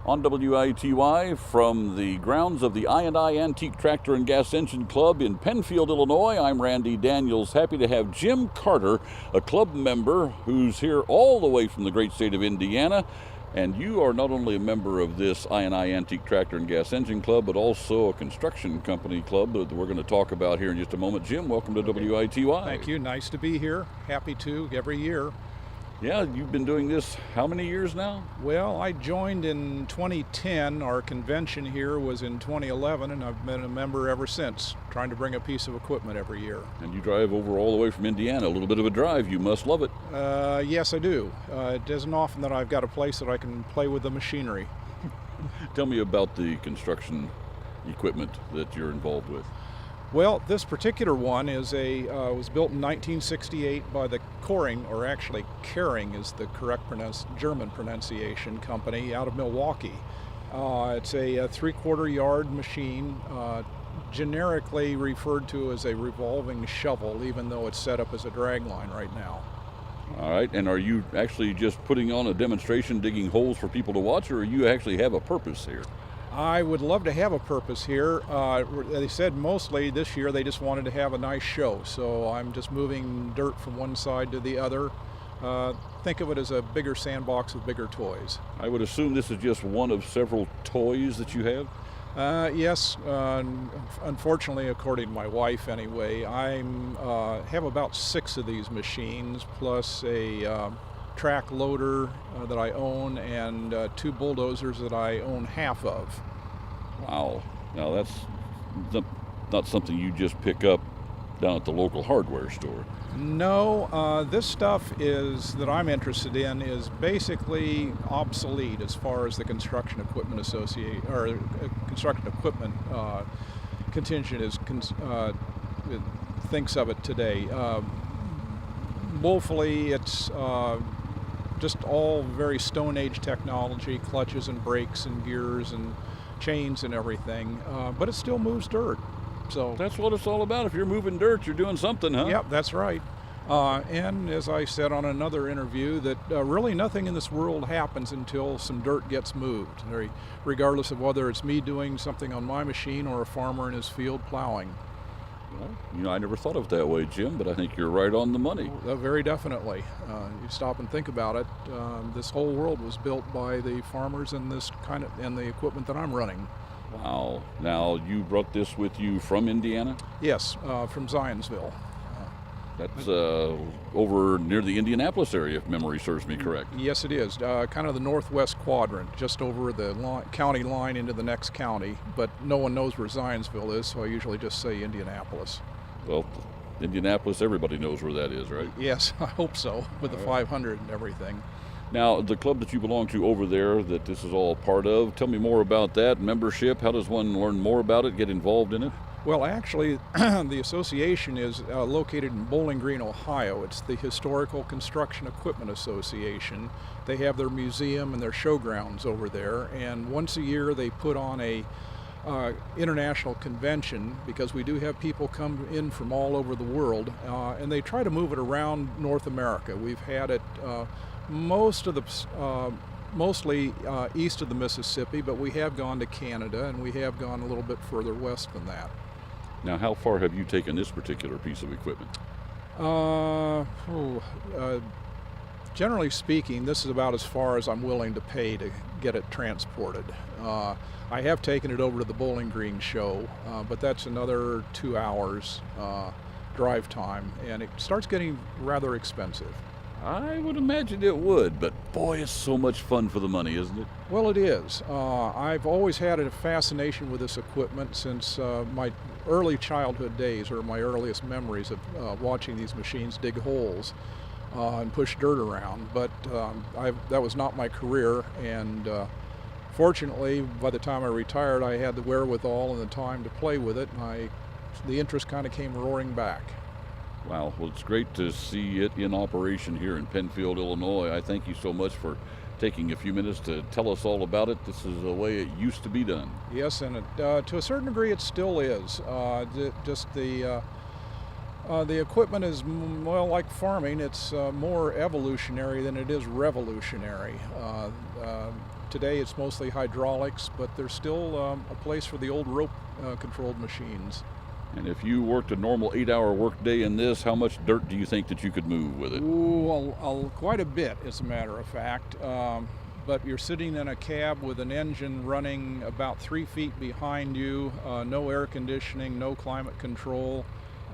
On WITY from the grounds of the I&I Antique Tractor and Gas Engine Club in Penfield, Illinois, I'm Randy Daniels. Happy to have Jim Carter, a club member who's here all the way from the great state of Indiana. And you are not only a member of this I&I Antique Tractor and Gas Engine Club, but also a construction company club that we're going to talk about here in just a moment. Jim, welcome to WITY. Thank you. Nice to be here. Happy to every year. Yeah, you've been doing this how many years now? Well, I joined in 2010. Our convention here was in 2011, and I've been a member ever since, trying to bring a piece of equipment every year. And you drive over all the way from Indiana, a little bit of a drive. You must love it. Yes, I do. It isn't often that I've got a place that I can play with the machinery. Tell me about the construction equipment that you're involved with. Well, this particular one is was built in 1968 by the Coring, or actually Kering is the correct German pronunciation, company out of Milwaukee. It's a 3/4 yard machine, generically referred to as a revolving shovel, even though it's set up as a drag line right now. All right, and are you actually just putting on a demonstration, digging holes for people to watch, or you actually have a purpose here? I would love to have a purpose here. They said mostly this year they just wanted to have a nice show, so I'm just moving dirt from one side to the other. Think of it as a bigger sandbox with bigger toys. I would assume this is just one of several toys that you have? Yes, unfortunately, according to my wife anyway, I have about 6 of these machines, plus a track loader that I own, and 2 bulldozers that I own half of. Wow. Now that's not something you just pick up down at the local hardware store. No, this stuff that I'm interested in is basically obsolete as far as the construction equipment construction equipment contingent thinks of it today. Woefully, it's just all very Stone Age technology, clutches and brakes and gears and chains and everything, but it still moves dirt. So that's what it's all about. If you're moving dirt, you're doing something, huh? Yep, that's right. And as I said on another interview, that really nothing in this world happens until some dirt gets moved, regardless of whether it's me doing something on my machine or a farmer in his field plowing. Well, I never thought of it that way, Jim, but I think you're right on the money. Very definitely. You stop and think about it. This whole world was built by the farmers and the equipment that I'm running. Wow. Now, you brought this with you from Indiana? Yes, from Zionsville. That's over near the Indianapolis area, if memory serves me correct. Yes, it is. Kind of the northwest quadrant, just over the county line into the next county. But no one knows where Zionsville is, so I usually just say Indianapolis. Well, Indianapolis, everybody knows where that is, right? Yes, I hope so, with the 500 and everything. Now, the club that you belong to over there, that this is all part of, tell me more about that. Membership, how does one learn more about it, get involved in it? Well, actually, the association is located in Bowling Green, Ohio. It's the Historical Construction Equipment Association. They have their museum and their showgrounds over there, and once a year they put on a international convention, because we do have people come in from all over the world, and they try to move it around North America. We've had it mostly east of the Mississippi, but we have gone to Canada, and we have gone a little bit further west than that. Now, how far have you taken this particular piece of equipment? Generally speaking, this is about as far as I'm willing to pay to get it transported. I have taken it over to the Bowling Green show, but that's another 2 hours drive time, and it starts getting rather expensive. I would imagine it would, but boy, it's so much fun for the money, isn't it? Well, it is. I've always had a fascination with this equipment since my early childhood days, or my earliest memories of watching these machines dig holes and push dirt around. But that was not my career, and fortunately, by the time I retired, I had the wherewithal and the time to play with it, and the interest kind of came roaring back. Wow, well, it's great to see it in operation here in Penfield, Illinois. I thank you so much for taking a few minutes to tell us all about it. This is the way it used to be done. Yes, and to a certain degree it still is. The equipment is, well, like farming, it's more evolutionary than it is revolutionary. Today it's mostly hydraulics, but there's still a place for the old rope controlled machines. And if you worked a normal 8-hour workday in this, how much dirt do you think that you could move with it? Ooh, quite a bit, as a matter of fact. But you're sitting in a cab with an engine running about 3 feet behind you, no air conditioning, no climate control.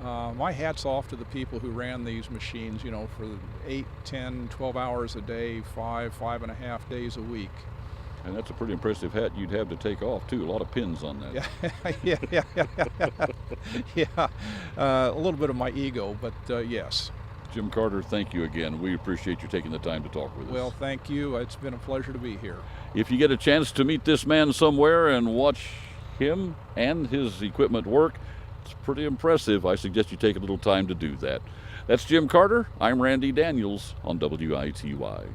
My hat's off to the people who ran these machines, for 8, 10, 12 hours a day, 5.5 days a week. And that's a pretty impressive hat you'd have to take off, too. A lot of pins on that. Yeah. A little bit of my ego, but yes. Jim Carter, thank you again. We appreciate you taking the time to talk with us. Well, thank you. It's been a pleasure to be here. If you get a chance to meet this man somewhere and watch him and his equipment work, it's pretty impressive. I suggest you take a little time to do that. That's Jim Carter. I'm Randy Daniels on WITY.